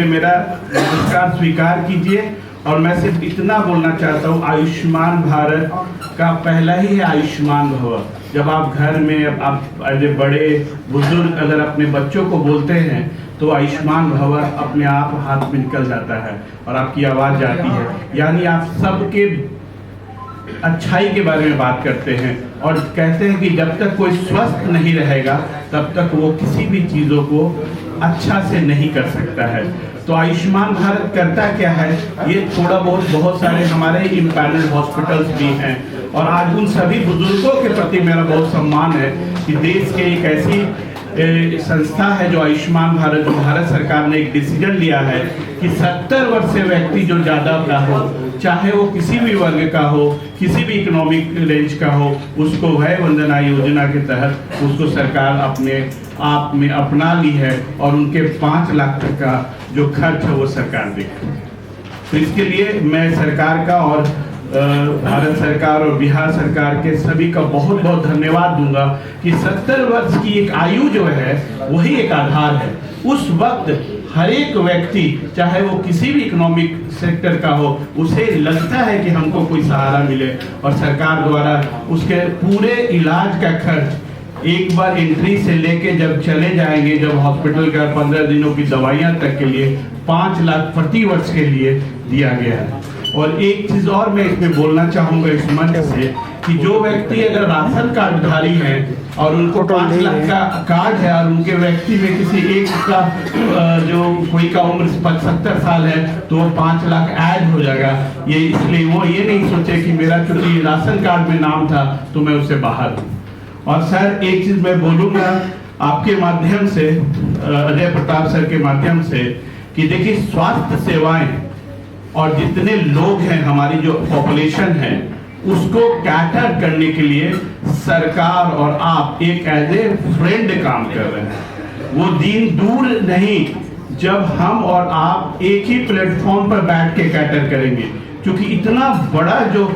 मेरा नमस्कार स्वीकार कीजिए। और मैं सिर्फ इतना बोलना चाहता हूँ, आयुष्मान भारत का पहला ही है आयुष्मान भव। जब आप घर में आप बड़े बुजुर्ग अगर अपने बच्चों को बोलते हैं तो आयुष्मान भव अपने आप हाथ में निकल जाता है और आपकी आवाज़ जाती है, यानी आप सबके अच्छाई के बारे में बात करते हैं और कहते हैं कि जब तक कोई स्वस्थ नहीं रहेगा तब तक वो किसी भी चीज़ों को अच्छा से नहीं कर सकता है। तो आयुष्मान भारत करता क्या है, ये थोड़ा बहुत सारे हमारे इम्पैनल्ड हॉस्पिटल्स भी हैं और आज उन सभी बुजुर्गों के प्रति मेरा बहुत सम्मान है कि देश के एक ऐसी संस्था है जो आयुष्मान भारत, जो भारत सरकार ने एक डिसीजन लिया है कि 70 वर्ष से व्यक्ति जो ज़्यादा का हो, चाहे वो किसी भी वर्ग का हो, किसी भी इकोनॉमिक रेंज का हो, उसको वय वंदना योजना के तहत उसको सरकार अपने आप में अपना ली है और उनके 5 लाख तक का जो खर्च है वो सरकार देगी। तो इसके लिए मैं सरकार का और भारत सरकार और बिहार सरकार के सभी का बहुत बहुत धन्यवाद दूंगा कि 70 वर्ष की एक आयु जो है वही एक आधार है। उस वक्त हर एक व्यक्ति चाहे वो किसी भी इकोनॉमिक सेक्टर का हो, उसे लगता है कि हमको कोई सहारा मिले और सरकार द्वारा उसके पूरे इलाज का खर्च एक बार एंट्री से लेके जब चले जाएंगे, जब हॉस्पिटल का 15 दिनों की दवाइयां तक के लिए 5 लाख प्रति वर्ष के लिए दिया गया है। और एक चीज और मैं इसमें बोलना चाहूंगा इस मंच से कि जो व्यक्ति अगर राशन कार्डधारी है और उनको 5 लाख का कार्ड है और उनके व्यक्ति में किसी एक का जो कोई का उम्र 70 साल है तो वो 5 लाख ऐड हो जाएगा। ये इसलिए वो ये नहीं सोचे कि मेरा चूंकि राशन कार्ड में नाम था तो मैं उससे बाहर हूँ। और सर एक चीज मैं बोलूंगा आपके माध्यम से, अजय प्रताप सर के माध्यम से, कि देखिए स्वास्थ्य सेवाएं और जितने लोग हैं, हमारी जो पॉपुलेशन है उसको कैटर करने के लिए सरकार और आप एक एज ए फ्रेंड काम कर रहे हैं। वो दिन दूर नहीं जब हम और आप एक ही प्लेटफॉर्म पर बैठ के कैटर करेंगे, क्योंकि इतना बड़ा जो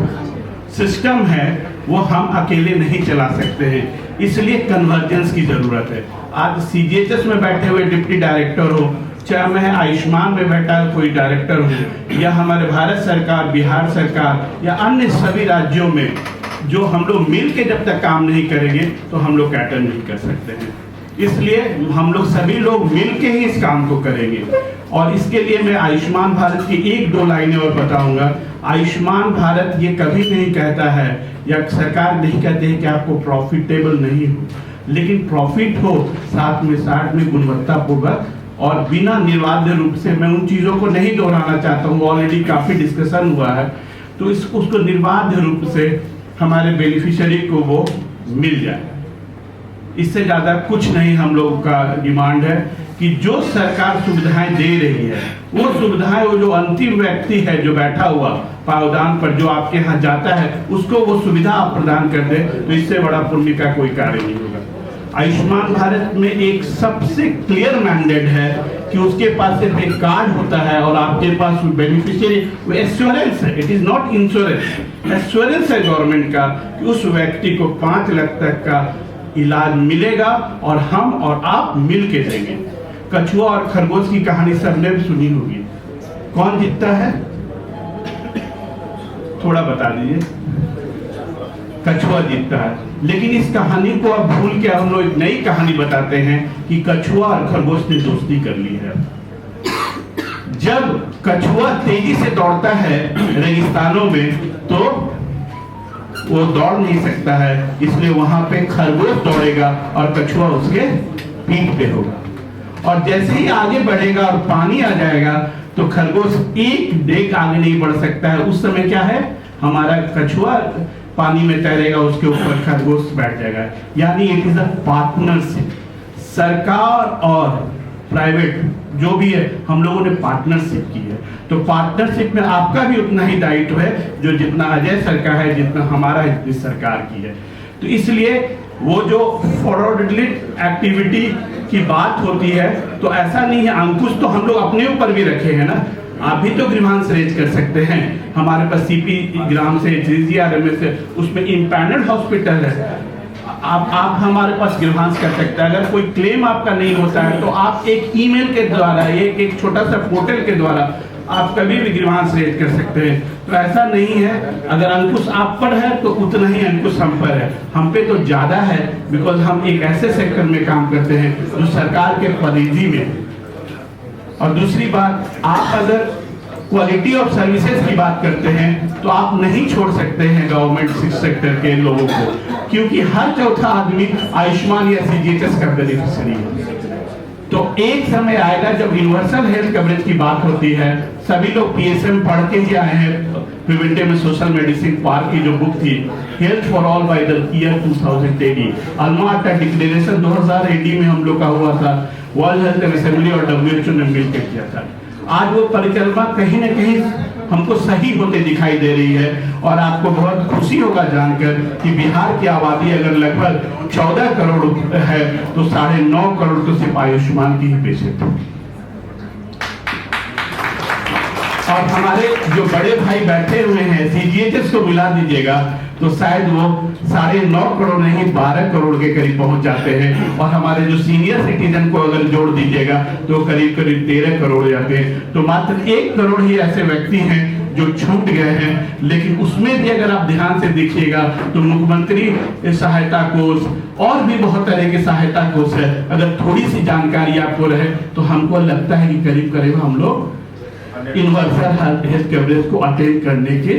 सिस्टम है वो हम अकेले नहीं चला सकते हैं, इसलिए कन्वर्जेंस की जरूरत है। आज सीजीएचएस में बैठे हुए डिप्टी डायरेक्टर हो, चाहे मैं आयुष्मान में बैठा कोई डायरेक्टर हूँ, या हमारे भारत सरकार, बिहार सरकार या अन्य सभी राज्यों में जो हम लोग मिल के जब तक काम नहीं करेंगे तो हम लोग कैटर नहीं कर सकते हैं। इसलिए हम लोग सभी लोग मिल के ही इस काम को करेंगे। और इसके लिए मैं आयुष्मान भारत की 1-2 लाइनें और बताऊंगा। आयुष्मान भारत ये कभी नहीं कहता है या सरकार नहीं कहती है कि आपको प्रॉफिटेबल नहीं हो, लेकिन प्रॉफिट हो साथ में गुणवत्तापूर्वक और बिना निर्बाध रूप से। मैं उन चीज़ों को नहीं दोहराना चाहता हूँ, ऑलरेडी काफ़ी डिस्कशन हुआ है। तो उसको निर्बाध रूप से हमारे बेनिफिशियरी को वो मिल जाए, इससे ज़्यादा कुछ नहीं हम लोगों का डिमांड है। कि जो सरकार सुविधाएं दे रही है वो सुविधाएं वो जो अंतिम व्यक्ति है जो बैठा हुआ पावदान पर जो आपके यहाँ जाता है उसको वो सुविधा आप प्रदान कर दे, तो इससे बड़ा पुण्य का कोई कार्य नहीं होगा। आयुष्मान भारत में एक सबसे क्लियर मैंडेट है कि उसके पास सिर्फ एक कार्ड होता है और आपके पास बेनिफिशियरी वो एश्योरेंस है, it is not insurance, assurance है गवर्नमेंट का कि उस व्यक्ति को 5 लाख तक का इलाज मिलेगा और हम और आप मिल के देंगे। कछुआ और खरगोश की कहानी सबने भी सुनी होगी, कौन जीतता है थोड़ा बता दीजिए। कछुआ जीतता है, लेकिन इस कहानी को अब भूल के हम लोग एक नई कहानी बताते हैं कि कछुआ और खरगोश ने दोस्ती कर ली है। जब कछुआ तेजी से दौड़ता है रेगिस्तानों में तो वो दौड़ नहीं सकता है, इसलिए वहां पे खरगोश दौड़ेगा और कछुआ उसके पीठ पे होगा। और जैसे ही आगे बढ़ेगा और पानी आ जाएगा तो खरगोश एक डेग आगे नहीं बढ़ सकता है। उस समय क्या है, हमारा कछुआ पानी में तैरेगा, उसके ऊपर खरगोश बैठ जाएगा। यानी इट इज अ पार्टनरशिप। सरकार और प्राइवेट जो भी है हम लोगों ने पार्टनरशिप की है, तो पार्टनरशिप में आपका भी उतना ही दायित्व है जो जितना अजय सर का है, जितना हमारा इतनी सरकार की है। तो इसलिए वो जो फॉरवर्डली एक्टिविटी की बात होती है तो ऐसा नहीं है, अंकुश तो हम लोग अपने ऊपर भी रखे हैं ना। आप भी तो ग्रीवांस रेज कर सकते हैं, हमारे पास सीपी ग्राम से GRMS से उसमें इम्पैनल्ड हॉस्पिटल है। आप हमारे पास ग्रीवांस कर सकते हैं। अगर कोई क्लेम आपका नहीं होता है तो आप एक ईमेल के द्वारा, एक छोटा सा पोर्टल के द्वारा आप कभी भी ग्रीवांस रेज कर सकते हैं। तो ऐसा नहीं है, अगर अंकुश आप पर है तो उतना ही अंकुश हम पर है। हम पे तो ज्यादा है, बिकॉज हम एक ऐसे सेक्टर में काम करते हैं जो सरकार के परिधि में। और दूसरी बात, आप अगर क्वालिटी ऑफ सर्विसेज की बात करते हैं तो आप नहीं छोड़ सकते हैं गवर्नमेंट सेक्टर के लोगों को, क्योंकि हर चौथा आदमी आयुष्मान या सीजीएचएस का बेनिफिशियरी है। तो एक समय आएगा जब यूनिवर्सल हेल्थ कवरेज की बात होती है, सभी लोग पीएसएम पढ़ के ही आए हैं, प्रिवेंटिव सोशल मेडिसिन पार्क की जो बुक थी, health for all by the year 2000 AD, Alma अटा डिक्लेरेशन 2000 AD में हम लोग का हुआ था, वर्ल्ड हेल्थ असेंबली और WHO ने मिलकर किया था। आज वो परिक्रमा कहीं ना कहीं हमको सही होते दिखाई दे रही है, और आपको बहुत खुशी होगा जानकर कि बिहार की आबादी अगर लगभग 14 करोड़ है तो 9.5 करोड़ तो सिर्फ आयुष्मान की ही पेशेंट है। और हमारे जो बड़े भाई बैठे हुए हैं, सीजीएचएस को मिला दीजिएगा तो शायद वो 9.5 करोड़ नहीं 12 करोड़ के करीब पहुंच जाते हैं। और हमारे जो सीनियर सिटीजन को अगर जोड़ दीजिएगा तो करीब 13 करोड़ जाते हैं। तो मात्र 1 करोड़ ही ऐसे व्यक्ति हैं जो छूट गए हैं। लेकिन उसमें भी अगर आप ध्यान से देखिएगा तो मुख्यमंत्री सहायता कोष और भी बहुत तरह के सहायता कोष है, अगर थोड़ी सी जानकारी आपको रहे तो हमको लगता है कि करीब करीब हम लोग यूनिवर्सल हेल्थ कवरेज को अटेंड करने के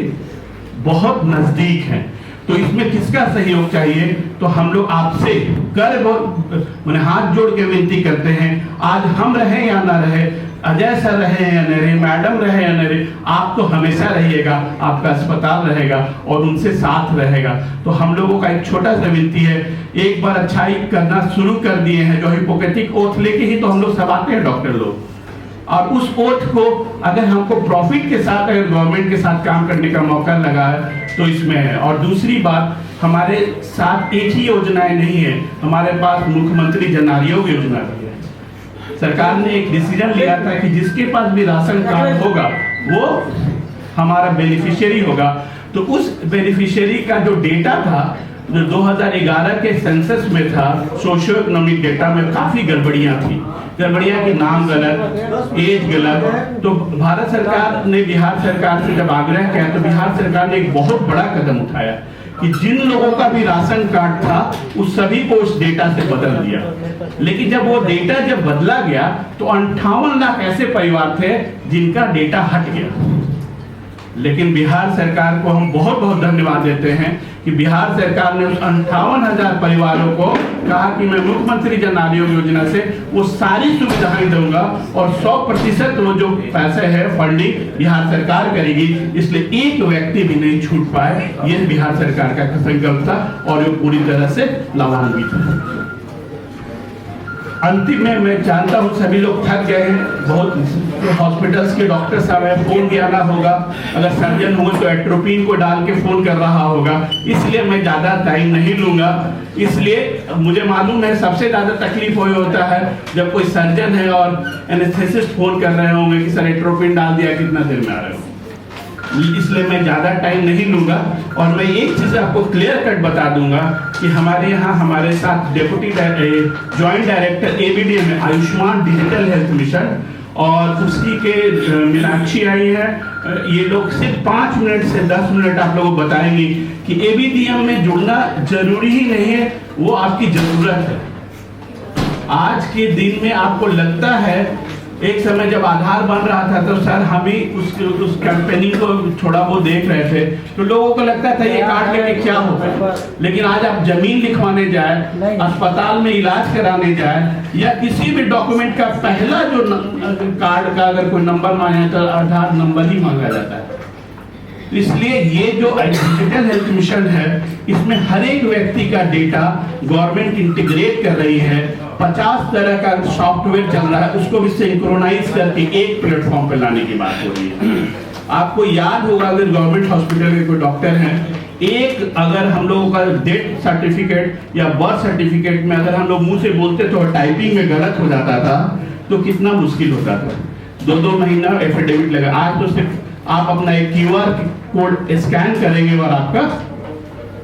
बहुत नजदीक हैं। तो इसमें किसका सहयोग चाहिए? तो हम लोग आपसे मैंने हाथ जोड़ के विनती करते हैं, आज हम रहे या ना रहे, अजय सर रहे या न रहे, मैडम रहे या न रहे, आप तो हमेशा रहिएगा, आपका अस्पताल रहेगा और उनसे साथ रहेगा। तो हम लोगों का एक छोटा सा विनती है, एक बार अच्छाई करना शुरू कर दिए हैं, जो हिपोक्रेटिक ओथ लेके ही तो हम लोग सब आते हैं डॉक्टर लोग, और उस ओथ को अगर हमको प्रॉफिट के साथ अगर गवर्नमेंट के साथ काम करने का मौका लगा है तो इसमें है। और दूसरी बात, हमारे साथ एक ही योजनाएं नहीं है, हमारे पास मुख्यमंत्री जन आरोग्य योजना भी है। सरकार ने एक डिसीजन लिया था कि जिसके पास भी राशन कार्ड होगा वो हमारा बेनिफिशियरी होगा। तो उस बेनिफिशियरी का जो डेटा था, जो 2011 के सेंसस में था, सोशियो इकोनॉमिक डेटा में काफी गड़बड़ियां थी। गड़बड़ियां की नाम गलत, एज गलत। तो भारत सरकार ने बिहार सरकार से जब आग्रह किया तो बिहार सरकार ने एक बहुत बड़ा कदम उठाया कि जिन लोगों का भी राशन कार्ड था उस सभी को उस डेटा से बदल दिया। लेकिन जब वो डेटा जब बदला गया तो 58 लाख ऐसे परिवार थे जिनका डेटा हट गया। लेकिन बिहार सरकार को हम बहुत बहुत धन्यवाद देते हैं कि बिहार सरकार ने उस 58,000 परिवारों को कहा कि मैं मुख्यमंत्री जन आरोग्य योजना से वो सारी सुविधाएं दूंगा और 100% वो जो पैसे है फंडिंग बिहार सरकार करेगी, इसलिए एक व्यक्ति भी नहीं छूट पाए। ये बिहार सरकार का संकल्प था और वो पूरी तरह से लाभान्वित है। अंतिम में मैं जानता हूँ सभी लोग थक गए हैं, बहुत हॉस्पिटल्स के डॉक्टर साहब है, फोन भी आना होगा, अगर सर्जन होंगे तो एट्रोपिन को डाल के फोन कर रहा होगा, इसलिए मैं ज्यादा टाइम नहीं लूंगा। इसलिए मुझे मालूम है सबसे ज्यादा तकलीफ वही होता है जब कोई सर्जन है और एनेस्थेसिस्ट फोन कर रहे होंगे कि सर एट्रोपिन डाल दिया, कितना देर में आ रहे हो। इसलिए मैं ज्यादा टाइम नहीं लूंगा और मैं एक चीज आपको क्लियर कट बता दूंगा कि हमारे यहाँ हमारे साथ डेप्यूटी जॉइंट डायरेक्टर ABDM है, आयुष्मान डिजिटल हेल्थ मिशन, और उसी के मीनाक्षी आई है। ये लोग सिर्फ 5 मिनट से 10 मिनट आप लोगों को बताएंगे कि ABDM में जुड़ना जरूरी ही नहीं है, वो आपकी जरूरत है। आज के दिन में आपको लगता है, एक समय जब आधार बन रहा था तो सर हम ही उस कंपनी को थोड़ा वो देख रहे थे तो लोगों को लगता था ये कार्ड लेके क्या होगा। लेकिन आज आप जमीन लिखवाने जाए, अस्पताल में इलाज कराने जाए, या किसी भी डॉक्यूमेंट का पहला जो कार्ड का अगर कोई नंबर मांगे तो आधार नंबर ही मांगा जाता है। इसलिए ये जो डिजिटल हेल्थ मिशन है, इसमें हर एक व्यक्ति का डेटा गवर्नमेंट इंटीग्रेट कर रही है। 50 तरह का सॉफ्टवेयर चल रहा है, उसको भी सिंक्रोनाइज करके एक प्लेटफॉर्म पे लाने की बात हो रही है। आपको याद होगा अगर गवर्नमेंट हॉस्पिटल के कोई डॉक्टर हैं, एक अगर हम लोगों का डेथ सर्टिफिकेट या बर्थ सर्टिफिकेट में अगर हम लोग मुंह से बोलते तो टाइपिंग में गलत हो जाता था तो कितना मुश्किल होता था, 2-2 महीना एफिडेविट लगा। आज तो सिर्फ आप अपना एक QR कोड स्कैन करेंगे और आपका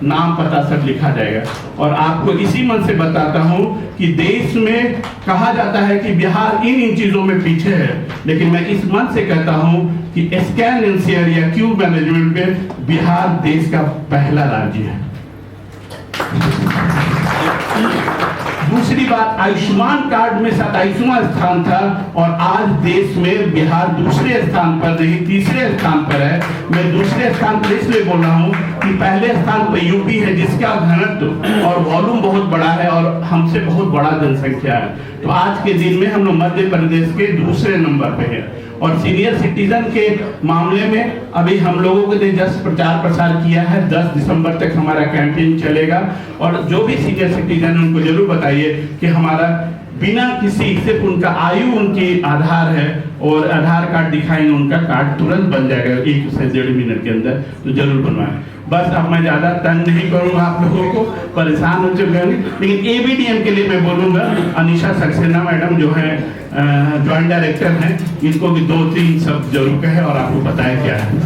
नाम पता सब लिखा जाएगा। और आपको इसी मन से बताता हूँ कि देश में कहा जाता है कि बिहार इन चीजों में पीछे है, लेकिन मैं इस मन से कहता हूँ कि स्कैन एंड शेयर या क्यूब मैनेजमेंट में बिहार देश का पहला राज्य है। दूसरी बात, आयुष्मान कार्ड में 27वां स्थान था और आज देश में बिहार दूसरे स्थान पर नहीं, तीसरे स्थान पर है। मैं दूसरे स्थान पर इसलिए बोल रहा हूँ कि पहले स्थान पर यूपी है, जिसका घनत्व और वॉल्यूम बहुत बड़ा है और हमसे बहुत बड़ा जनसंख्या है। तो आज के दिन में हम लोग मध्य प्रदेश के दूसरे नंबर पे हैं। और सीनियर सिटीजन के मामले में अभी हम लोगों के लिए जस्ट प्रचार प्रसार किया है। 10 दिसंबर तक हमारा कैंपेन चलेगा और जो भी सीनियर सिटीजन उनको जरूर बताइए कि हमारा बिना किसी, सिर्फ उनका आयु उनकी आधार है और आधार कार्ड दिखाएंगे, उनका कार्ड तुरंत बन जाएगा 1 से 1.5 मिनट के अंदर। तो जरूर बनवाएं। बस अब मैं ज्यादा तंग नहीं करूंगा आप लोगों को, परेशान हो चुके होंगे। लेकिन एबीडीएम के लिए मैं बोलूंगा, अनिशा सक्सेना मैडम जो है ज्वाइंट डायरेक्टर हैं, इनको भी 2-3 शब्द जरूर कहे और आपको बताया क्या है।